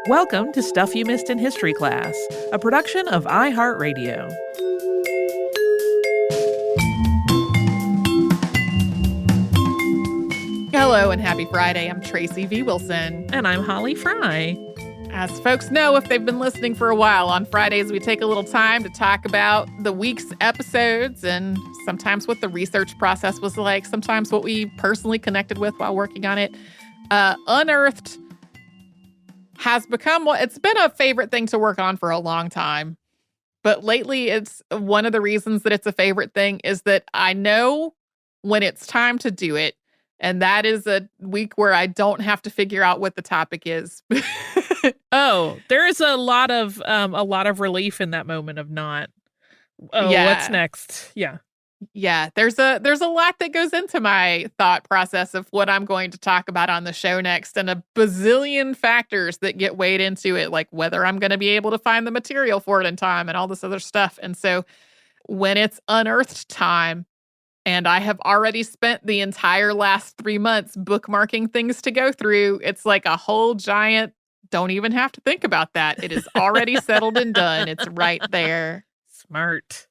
Welcome to Stuff You Missed in History Class, a production of iHeartRadio. Hello and happy Friday. I'm Tracy V. Wilson. And I'm Holly Fry. As folks know, if they've been listening for a while, on Fridays we take a little time to talk about the week's episodes and sometimes what the research process was like, sometimes what we personally connected with while working on it. Unearthed has become it's been a favorite thing to work on for a long time. But lately, it's one of the reasons that it's a favorite thing is that I know when it's time to do it. And that is a week where I don't have to figure out what the topic is. Oh, there is a lot of relief in that moment of not. Oh, yeah. What's next? Yeah. Yeah, there's a lot that goes into my thought process of what I'm going to talk about on the show next, and a bazillion factors that get weighed into it, like whether I'm going to be able to find the material for it in time and all this other stuff. And so when it's unearthed time, and I have already spent the entire last 3 months bookmarking things to go through, it's like a whole giant, don't even have to think about that. It is already settled and done. It's right there. Smart.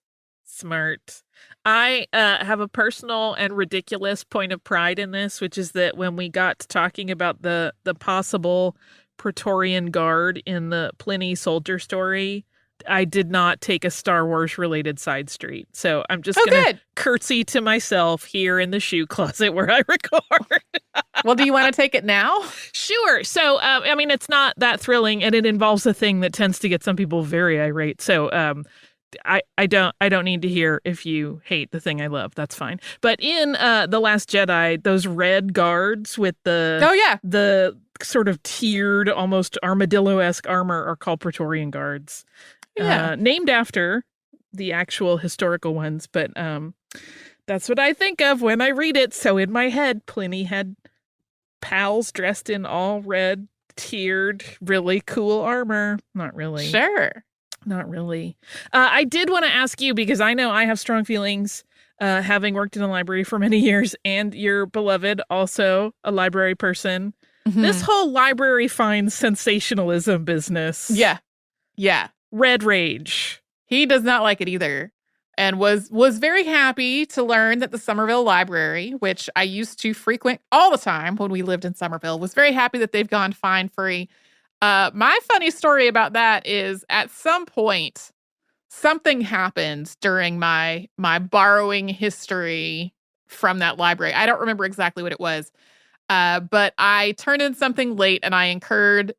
I have a personal and ridiculous point of pride in this, which is that when we got to talking about the possible Praetorian Guard in the Pliny soldier story, I did not take a Star Wars related side street. So I'm just going to curtsy to myself here in the shoe closet where I record. Well, do you want to take it now? Sure. So, it's not that thrilling, and it involves a thing that tends to get some people very irate. So, I don't need to hear if you hate the thing I love. That's fine. But in The Last Jedi, those red guards with the sort of tiered, almost armadillo-esque armor are called Praetorian Guards. Yeah. Named after the actual historical ones, but that's what I think of when I read it. So in my head, Pliny had pals dressed in all red, tiered, really cool armor. Not really. Sure. Not really. I did want to ask you, because I know I have strong feelings, having worked in a library for many years, and your beloved, also a library person. Mm-hmm. This whole library finds sensationalism business. Yeah. Red rage. He does not like it either, and was very happy to learn that the Somerville Library, which I used to frequent all the time when we lived in Somerville, was very happy that they've gone fine-free. My funny story about that is at some point, something happened during my borrowing history from that library. I don't remember exactly what it was, but I turned in something late and I incurred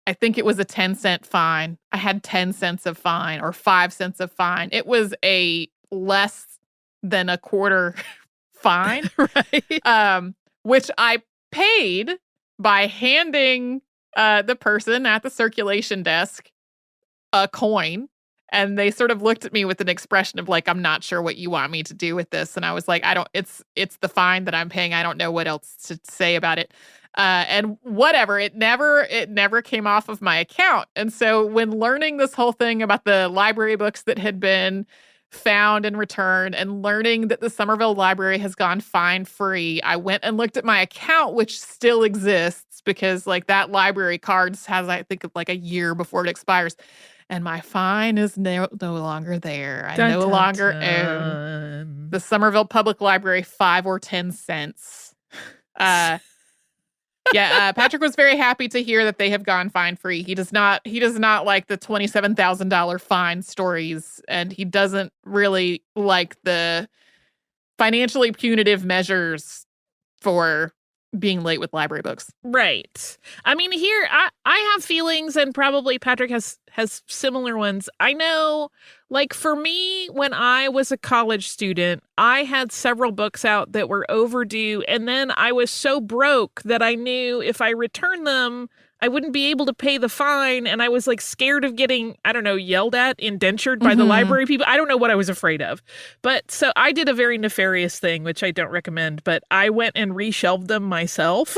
I think it was a 10-cent fine. I had 10 cents of fine or 5 cents of fine. It was a less than a quarter fine, right? Which I paid by handing the person at the circulation desk a coin, and they sort of looked at me with an expression of like, I'm not sure what you want me to do with this. And I was like, it's the fine that I'm paying. I don't know what else to say about it. And whatever, it never came off of my account. And so when learning this whole thing about the library books that had been found and returned, and learning that the Somerville Library has gone fine-free, I went and looked at my account, which still exists because like that library cards has, I think, like a year before it expires. And my fine is no longer there. I no longer own the Somerville Public Library 5 or 10 cents. Patrick was very happy to hear that they have gone fine-free. He does not like the $27,000 fine stories, and he doesn't really like the financially punitive measures for being late with library books. Right. I mean, here, I have feelings, and probably Patrick has similar ones. I know, like, for me, when I was a college student, I had several books out that were overdue, and then I was so broke that I knew if I returned them, I wouldn't be able to pay the fine, and I was, like, scared of getting, I don't know, yelled at, indentured by the library people. I don't know what I was afraid of. But, so I did a very nefarious thing, which I don't recommend, but I went and reshelved them myself.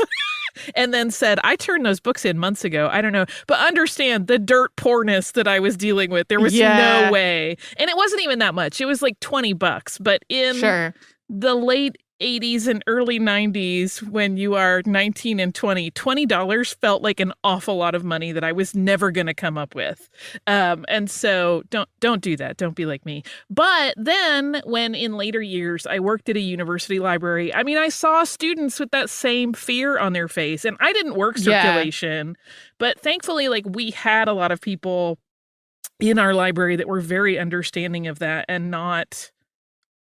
And then said, I turned those books in months ago. I don't know. But understand the dirt poorness that I was dealing with. There was no way. And it wasn't even that much. It was like $20. But in the late 80s and early 90s, when you are 19 and 20, $20 felt like an awful lot of money that I was never going to come up with. And so don't do that. Don't be like me. But then when in later years I worked at a university library, I mean, I saw students with that same fear on their face, and I didn't work circulation, but thankfully, like, we had a lot of people in our library that were very understanding of that and not,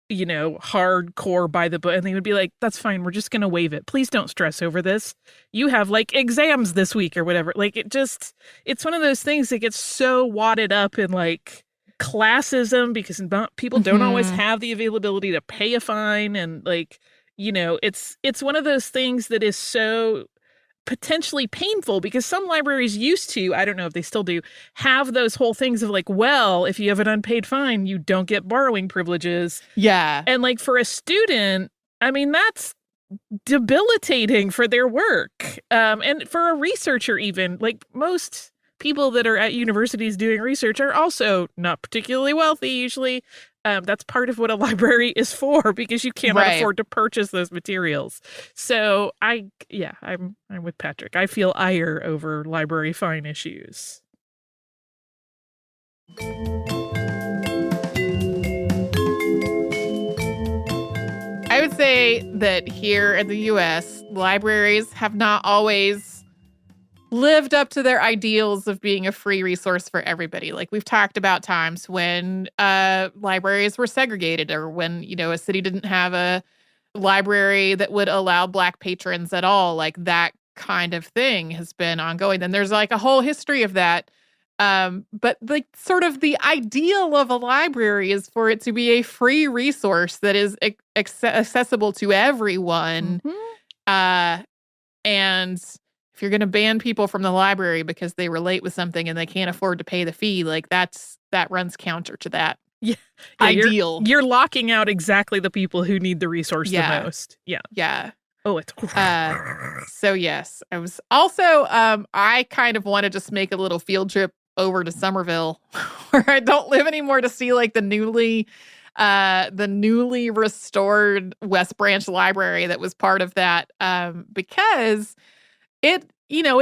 hardcore by the book. And they would be like, that's fine. We're just going to waive it. Please don't stress over this. You have like exams this week or whatever. Like, it's one of those things that gets so wadded up in like classism because people don't always have the availability to pay a fine. And like, it's one of those things that is so potentially painful because some libraries used to, I don't know if they still do, have those whole things of like, well, if you have an unpaid fine, you don't get borrowing privileges. Yeah. And like for a student, I mean, that's debilitating for their work. And for a researcher even, like most people that are at universities doing research are also not particularly wealthy usually. That's part of what a library is for because you cannot afford to purchase those materials. So I'm with Patrick. I feel ire over library fine issues. I would say that here in the U.S., libraries have not always lived up to their ideals of being a free resource for everybody. Like we've talked about times when libraries were segregated or when, a city didn't have a library that would allow Black patrons at all. Like that kind of thing has been ongoing. Then there's like a whole history of that. But like sort of the ideal of a library is for it to be a free resource that is accessible to everyone. And if you're going to ban people from the library because they relate with something and they can't afford to pay the fee, like that runs counter to that ideal. You're locking out exactly the people who need the resource the most. Yeah. Oh, it's so yes, I was also I kind of want to just make a little field trip over to Somerville where I don't live anymore to see like the newly restored West Branch Library that was part of that because it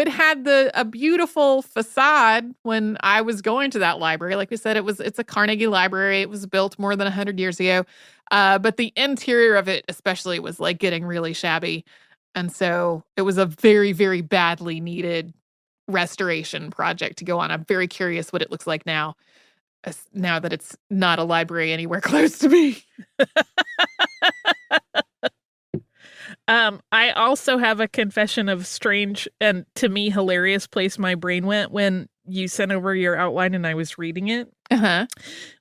had a beautiful facade when I was going to that library. Like we said, it's a Carnegie library. It was built more than 100 years ago. But the interior of it especially was like getting really shabby. And so it was a very, very badly needed restoration project to go on. I'm very curious what it looks like now that it's not a library anywhere close to me. I also have a confession of strange and to me hilarious place my brain went when you sent over your outline and I was reading it.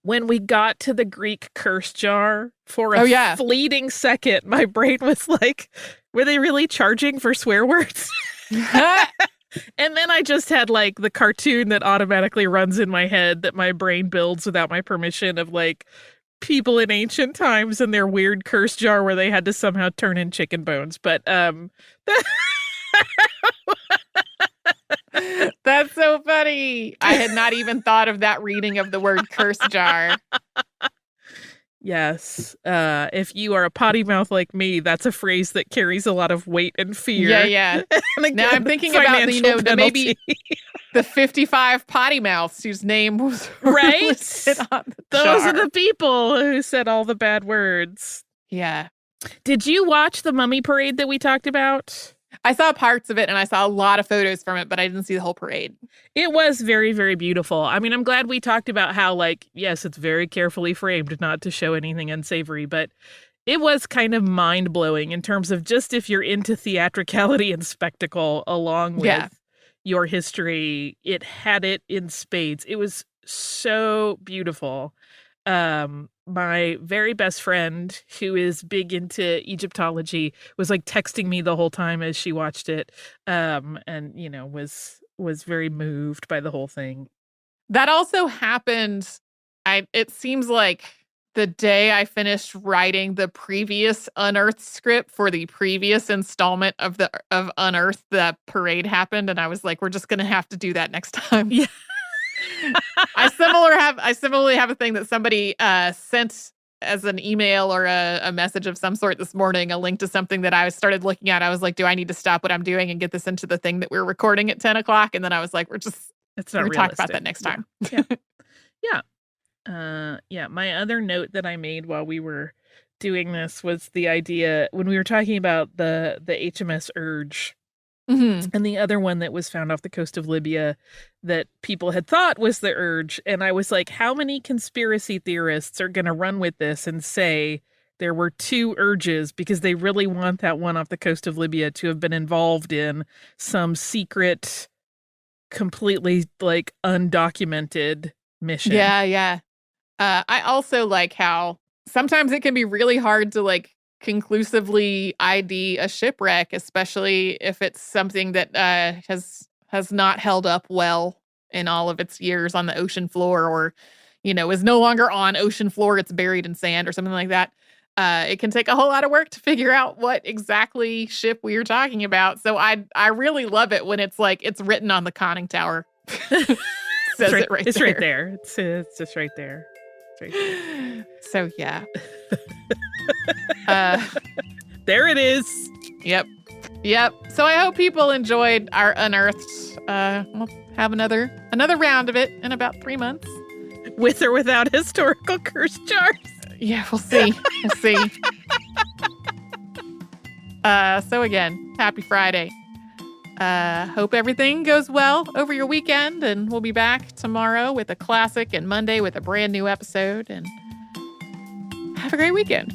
When we got to the Greek curse jar for a fleeting second, my brain was like, were they really charging for swear words? And then I just had like the cartoon that automatically runs in my head that my brain builds without my permission of like people in ancient times and their weird curse jar where they had to somehow turn in chicken bones. But that's so funny. I had not even thought of that reading of the word curse jar. Yes. If you are a potty mouth like me, that's a phrase that carries a lot of weight and fear. Yeah. And again, now I'm thinking about maybe the 55 potty mouths whose name was listed on the Those jar. are the people who said all the bad words. Yeah. Did you watch the mummy parade that we talked about? I saw parts of it and I saw a lot of photos from it, but I didn't see the whole parade. It was very, very beautiful. I mean, I'm glad we talked about how, like, yes, it's very carefully framed not to show anything unsavory, but it was kind of mind-blowing in terms of just if you're into theatricality and spectacle along with your history, it had it in spades. It was so beautiful. My very best friend, who is big into Egyptology, was like texting me the whole time as she watched it, and was very moved by the whole thing. That also happened. It seems like the day I finished writing the previous Unearthed script for the previous installment of Unearthed, the parade happened, and I was like, we're just gonna have to do that next time. Yeah. I similarly have a thing that somebody sent as an email or a message of some sort this morning, a link to something that I started looking at. I was like, do I need to stop what I'm doing and get this into the thing that we're recording at 10 o'clock? And then I was like, It's we not talk about realistic. that next time. Yeah. My other note that I made while we were doing this was the idea when we were talking about the HMS Urge Mhm. and the other one that was found off the coast of Libya that people had thought was the Urge. And I was like, how many conspiracy theorists are going to run with this and say there were two Urges because they really want that one off the coast of Libya to have been involved in some secret, completely like undocumented mission. Yeah. I also like how sometimes it can be really hard to like conclusively ID a shipwreck, especially if it's something that has not held up well in all of its years on the ocean floor, or is no longer on ocean floor, it's buried in sand or something like that. It can take a whole lot of work to figure out what exactly ship we are talking about. So I really love it when it's like it's written on the conning tower. Says it right it's there. right there. It's just right there. It's right there. So yeah. There it is. Yep. So I hope people enjoyed our Unearthed. We'll have another round of it in about 3 months. With or without historical curse jars. Yeah, we'll see. So again, happy Friday. Hope everything goes well over your weekend, and we'll be back tomorrow with a classic and Monday with a brand new episode, and have a great weekend.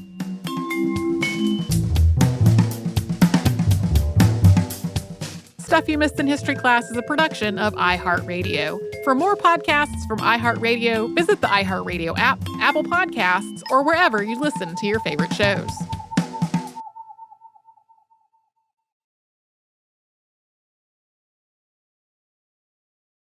Stuff You Missed in History Class is a production of iHeartRadio. For more podcasts from iHeartRadio, visit the iHeartRadio app, Apple Podcasts, or wherever you listen to your favorite shows.